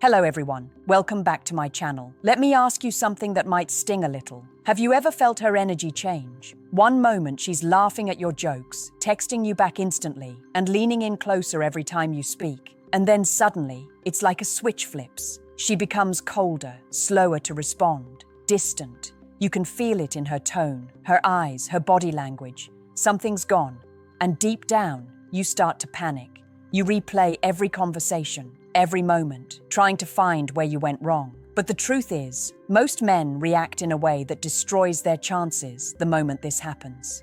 Hello everyone, welcome back to my channel. Let me ask you something that might sting a little. Have you ever felt her energy change? One moment she's laughing at your jokes, texting you back instantly, and leaning in closer every time you speak. And then suddenly, it's like a switch flips. She becomes colder, slower to respond, distant. You can feel it in her tone, her eyes, her body language. Something's gone. And deep down, you start to panic. You replay every conversation, every moment, trying to find where you went wrong. But the truth is, most men react in a way that destroys their chances the moment this happens.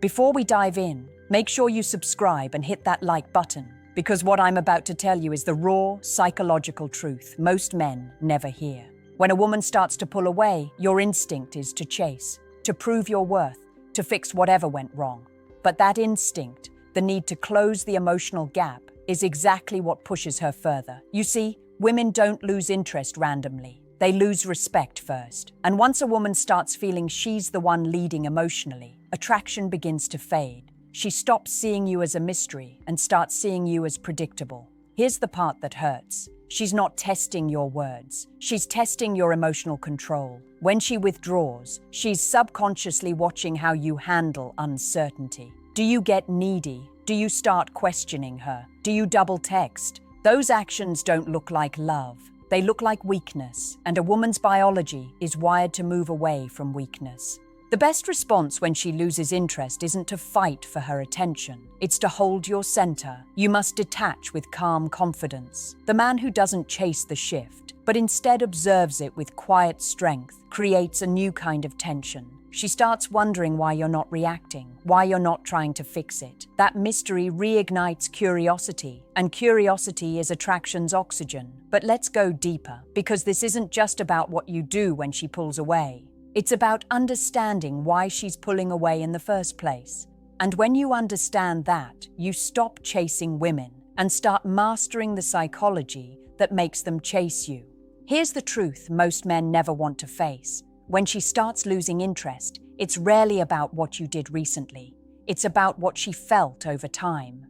Before we dive in, make sure you subscribe and hit that like button, because what I'm about to tell you is the raw, psychological truth most men never hear. When a woman starts to pull away, your instinct is to chase, to prove your worth, to fix whatever went wrong. But that instinct, the need to close the emotional gap, is exactly what pushes her further. You see, women don't lose interest randomly. They lose respect first. And once a woman starts feeling she's the one leading emotionally, attraction begins to fade. She stops seeing you as a mystery and starts seeing you as predictable. Here's the part that hurts. She's not testing your words. She's testing your emotional control. When she withdraws, she's subconsciously watching how you handle uncertainty. Do you get needy? Do you start questioning her? Do you double text? Those actions don't look like love. They look like weakness, and a woman's biology is wired to move away from weakness. The best response when she loses interest isn't to fight for her attention. It's to hold your center. You must detach with calm confidence. The man who doesn't chase the shift, but instead observes it with quiet strength, creates a new kind of tension. She starts wondering why you're not reacting, why you're not trying to fix it. That mystery reignites curiosity, and curiosity is attraction's oxygen. But let's go deeper, because this isn't just about what you do when she pulls away. It's about understanding why she's pulling away in the first place. And when you understand that, you stop chasing women and start mastering the psychology that makes them chase you. Here's the truth most men never want to face. When she starts losing interest, it's rarely about what you did recently. It's about what she felt over time.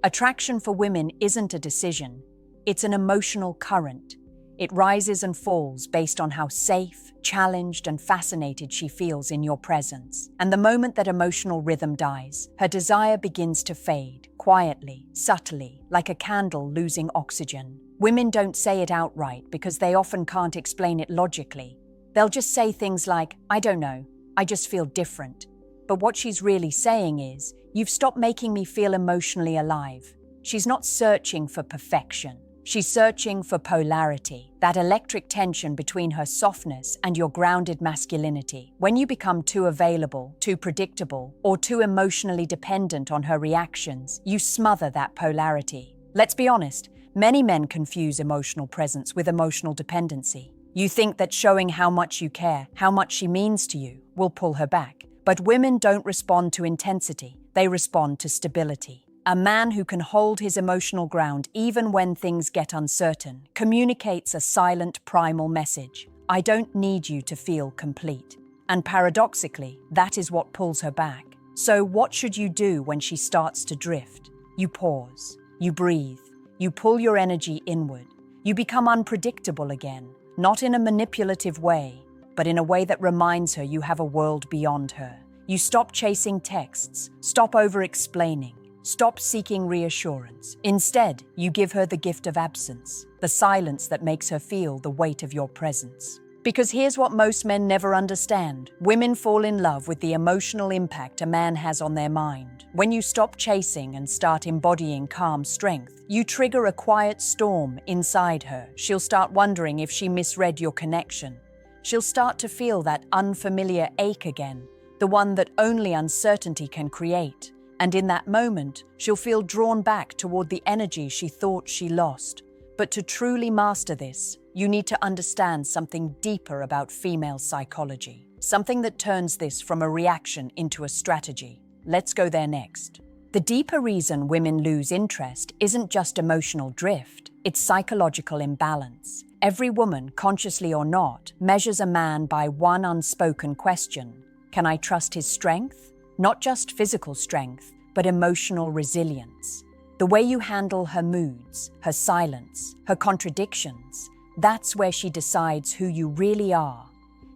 Attraction for women isn't a decision. It's an emotional current. It rises and falls based on how safe, challenged, and fascinated she feels in your presence. And the moment that emotional rhythm dies, her desire begins to fade, quietly, subtly, like a candle losing oxygen. Women don't say it outright because they often can't explain it logically. They'll just say things like, I don't know, I just feel different. But what she's really saying is, you've stopped making me feel emotionally alive. She's not searching for perfection. She's searching for polarity, that electric tension between her softness and your grounded masculinity. When you become too available, too predictable, or too emotionally dependent on her reactions, you smother that polarity. Let's be honest, many men confuse emotional presence with emotional dependency. You think that showing how much you care, how much she means to you, will pull her back. But women don't respond to intensity, they respond to stability. A man who can hold his emotional ground even when things get uncertain communicates a silent, primal message. I don't need you to feel complete. And paradoxically, that is what pulls her back. So what should you do when she starts to drift? You pause, you breathe, you pull your energy inward. You become unpredictable again. Not in a manipulative way, but in a way that reminds her you have a world beyond her. You stop chasing texts, stop over-explaining, stop seeking reassurance. Instead, you give her the gift of absence, the silence that makes her feel the weight of your presence. Because here's what most men never understand. Women fall in love with the emotional impact a man has on their mind. When you stop chasing and start embodying calm strength, you trigger a quiet storm inside her. She'll start wondering if she misread your connection. She'll start to feel that unfamiliar ache again, the one that only uncertainty can create. And in that moment, she'll feel drawn back toward the energy she thought she lost. But to truly master this, you need to understand something deeper about female psychology, something that turns this from a reaction into a strategy. Let's go there next. The deeper reason women lose interest isn't just emotional drift, it's psychological imbalance. Every woman, consciously or not, measures a man by one unspoken question. Can I trust his strength? Not just physical strength, but emotional resilience. The way you handle her moods, her silence, her contradictions, that's where she decides who you really are.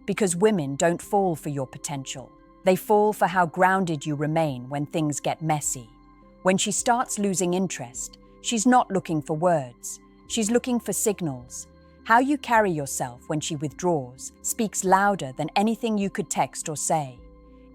Because women don't fall for your potential. They fall for how grounded you remain when things get messy. When she starts losing interest, she's not looking for words. She's looking for signals. How you carry yourself when she withdraws speaks louder than anything you could text or say.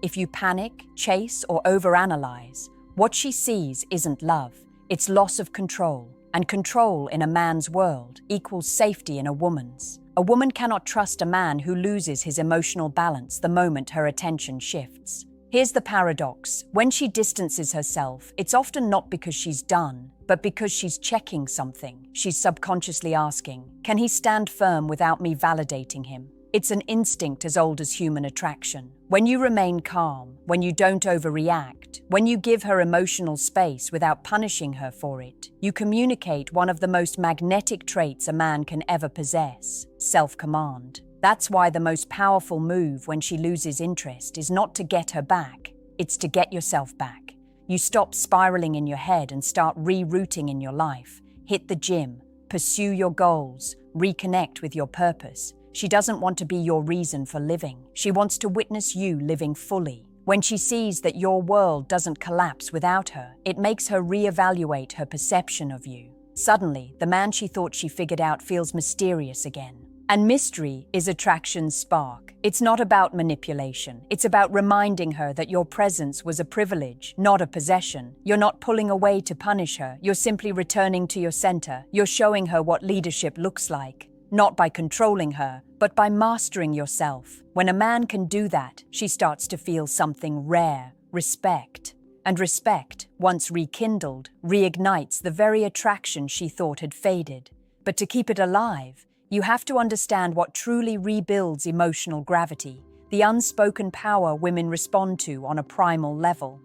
If you panic, chase, or overanalyze, what she sees isn't love, it's loss of control. And control in a man's world equals safety in a woman's. A woman cannot trust a man who loses his emotional balance the moment her attention shifts. Here's the paradox. When she distances herself, it's often not because she's done, but because she's checking something. She's subconsciously asking, can he stand firm without me validating him? It's an instinct as old as human attraction. When you remain calm, when you don't overreact, when you give her emotional space without punishing her for it, you communicate one of the most magnetic traits a man can ever possess: self-command. That's why the most powerful move when she loses interest is not to get her back, it's to get yourself back. You stop spiraling in your head and start rerouting in your life. Hit the gym, pursue your goals, reconnect with your purpose. She doesn't want to be your reason for living. She wants to witness you living fully. When she sees that your world doesn't collapse without her, it makes her reevaluate her perception of you. Suddenly, the man she thought she figured out feels mysterious again. And mystery is attraction's spark. It's not about manipulation. It's about reminding her that your presence was a privilege, not a possession. You're not pulling away to punish her. You're simply returning to your center. You're showing her what leadership looks like. Not by controlling her, but by mastering yourself. When a man can do that, she starts to feel something rare: respect. And respect, once rekindled, reignites the very attraction she thought had faded. But to keep it alive, you have to understand what truly rebuilds emotional gravity, the unspoken power women respond to on a primal level.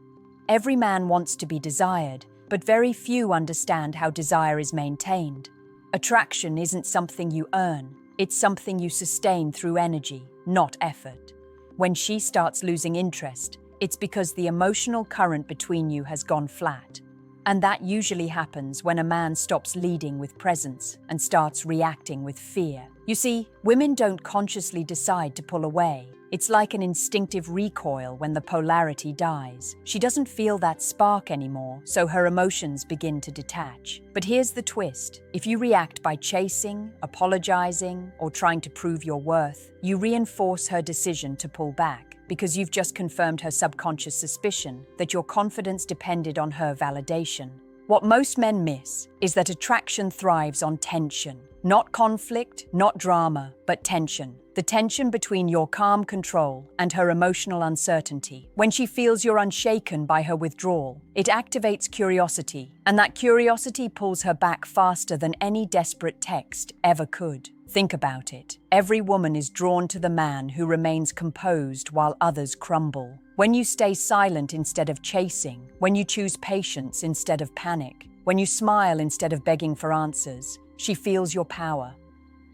Every man wants to be desired, but very few understand how desire is maintained. Attraction isn't something you earn, it's something you sustain through energy, not effort. When she starts losing interest, it's because the emotional current between you has gone flat. And that usually happens when a man stops leading with presence and starts reacting with fear. You see, women don't consciously decide to pull away. It's like an instinctive recoil when the polarity dies. She doesn't feel that spark anymore, so her emotions begin to detach. But here's the twist. If you react by chasing, apologizing, or trying to prove your worth, you reinforce her decision to pull back, because you've just confirmed her subconscious suspicion that your confidence depended on her validation. What most men miss is that attraction thrives on tension. Not conflict, not drama, but tension. The tension between your calm control and her emotional uncertainty. When she feels you're unshaken by her withdrawal, it activates curiosity, and that curiosity pulls her back faster than any desperate text ever could. Think about it. Every woman is drawn to the man who remains composed while others crumble. When you stay silent instead of chasing, when you choose patience instead of panic, when you smile instead of begging for answers, she feels your power.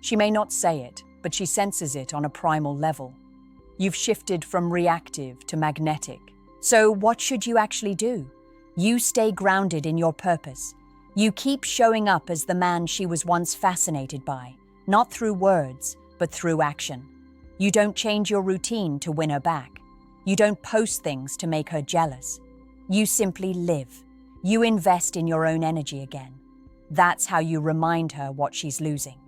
She may not say it, but she senses it on a primal level. You've shifted from reactive to magnetic. So what should you actually do? You stay grounded in your purpose. You keep showing up as the man she was once fascinated by, not through words, but through action. You don't change your routine to win her back. You don't post things to make her jealous. You simply live. You invest in your own energy again. That's how you remind her what she's losing.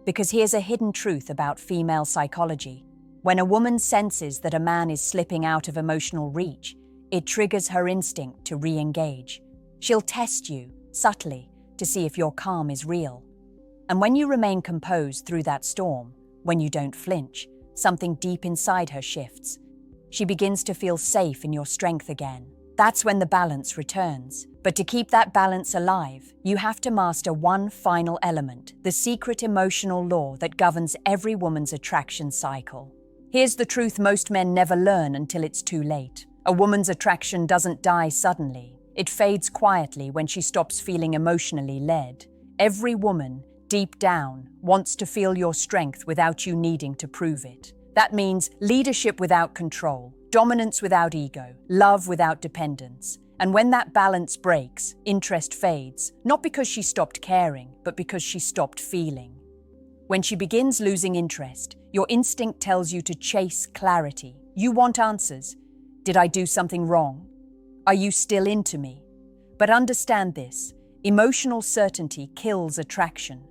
Because here's a hidden truth about female psychology. When a woman senses that a man is slipping out of emotional reach, it triggers her instinct to re-engage. She'll test you, subtly, to see if your calm is real. And when you remain composed through that storm, when you don't flinch, something deep inside her shifts. She begins to feel safe in your strength again. That's when the balance returns. But to keep that balance alive, you have to master one final element, the secret emotional law that governs every woman's attraction cycle. Here's the truth most men never learn until it's too late. A woman's attraction doesn't die suddenly. It fades quietly when she stops feeling emotionally led. Every woman, deep down, wants to feel your strength without you needing to prove it. That means leadership without control, dominance without ego, love without dependence. And when that balance breaks, interest fades, not because she stopped caring, but because she stopped feeling. When she begins losing interest, your instinct tells you to chase clarity. You want answers. Did I do something wrong? Are you still into me? But understand this, emotional certainty kills attraction.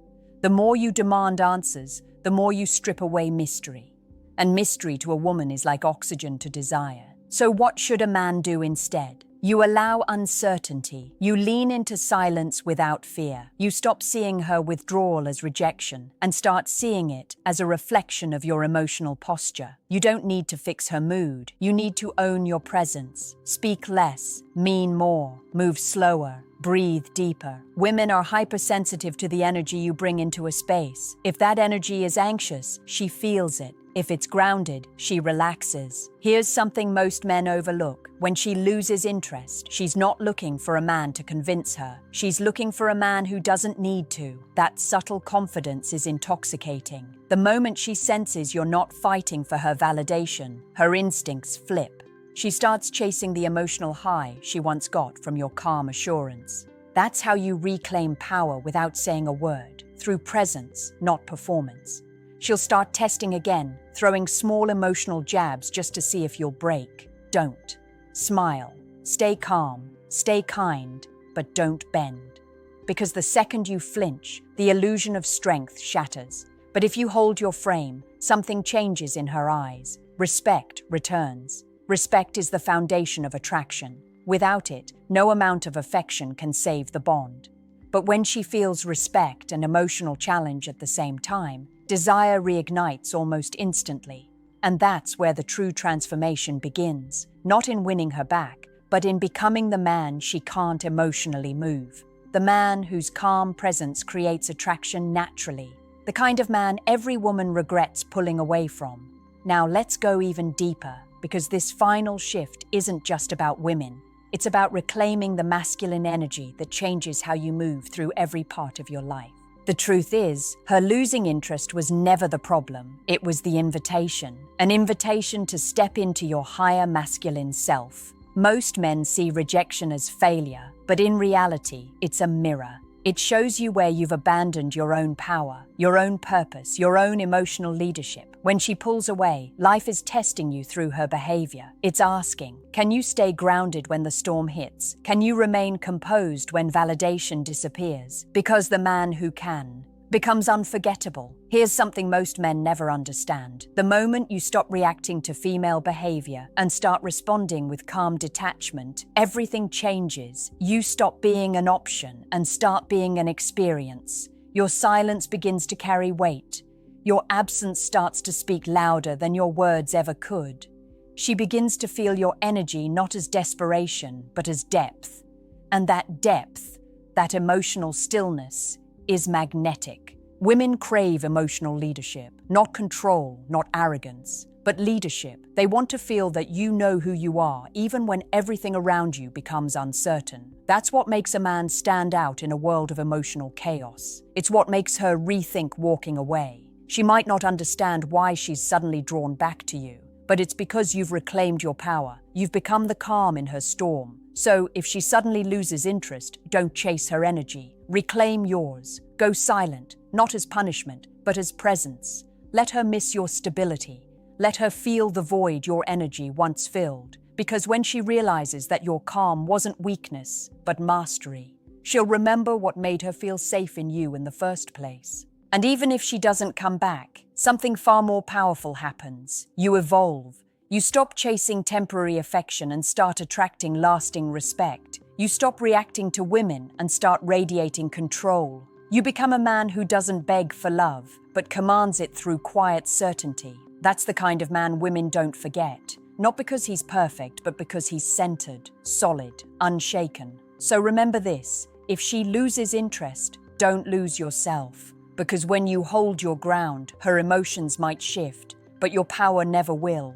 The more you demand answers, the more you strip away mystery. And mystery to a woman is like oxygen to desire. So what should a man do instead? You allow uncertainty. You lean into silence without fear. You stop seeing her withdrawal as rejection and start seeing it as a reflection of your emotional posture. You don't need to fix her mood. You need to own your presence. Speak less, mean more, move slower, breathe deeper. Women are hypersensitive to the energy you bring into a space. If that energy is anxious, she feels it. If it's grounded, she relaxes. Here's something most men overlook. When she loses interest, she's not looking for a man to convince her. She's looking for a man who doesn't need to. That subtle confidence is intoxicating. The moment she senses you're not fighting for her validation, her instincts flip. She starts chasing the emotional high she once got from your calm assurance. That's how you reclaim power without saying a word, through presence, not performance. She'll start testing again, throwing small emotional jabs just to see if you'll break. Don't. Smile. Stay calm. Stay kind. But don't bend. Because the second you flinch, the illusion of strength shatters. But if you hold your frame, something changes in her eyes. Respect returns. Respect is the foundation of attraction. Without it, no amount of affection can save the bond. But when she feels respect and emotional challenge at the same time, desire reignites almost instantly. And that's where the true transformation begins, not in winning her back, but in becoming the man she can't emotionally move. The man whose calm presence creates attraction naturally. The kind of man every woman regrets pulling away from. Now let's go even deeper, because this final shift isn't just about women. It's about reclaiming the masculine energy that changes how you move through every part of your life. The truth is, her losing interest was never the problem. It was the invitation. An invitation to step into your higher masculine self. Most men see rejection as failure, but in reality, it's a mirror. It shows you where you've abandoned your own power, your own purpose, your own emotional leadership. When she pulls away, life is testing you through her behavior. It's asking, can you stay grounded when the storm hits? Can you remain composed when validation disappears? Because the man who can becomes unforgettable. Here's something most men never understand. The moment you stop reacting to female behavior and start responding with calm detachment, everything changes. You stop being an option and start being an experience. Your silence begins to carry weight. Your absence starts to speak louder than your words ever could. She begins to feel your energy not as desperation, but as depth. And that depth, that emotional stillness, is magnetic. Women crave emotional leadership, not control, not arrogance, but leadership. They want to feel that you know who you are, even when everything around you becomes uncertain. That's what makes a man stand out in a world of emotional chaos. It's what makes her rethink walking away. She might not understand why she's suddenly drawn back to you, but it's because you've reclaimed your power. You've become the calm in her storm. So if she suddenly loses interest, don't chase her energy. Reclaim yours. Go silent, not as punishment, but as presence. Let her miss your stability. Let her feel the void your energy once filled. Because when she realizes that your calm wasn't weakness, but mastery, she'll remember what made her feel safe in you in the first place. And even if she doesn't come back, something far more powerful happens. You evolve. You stop chasing temporary affection and start attracting lasting respect. You stop reacting to women and start radiating control. You become a man who doesn't beg for love, but commands it through quiet certainty. That's the kind of man women don't forget. Not because he's perfect, but because he's centered, solid, unshaken. So remember this, if she loses interest, don't lose yourself. Because when you hold your ground, her emotions might shift, but your power never will.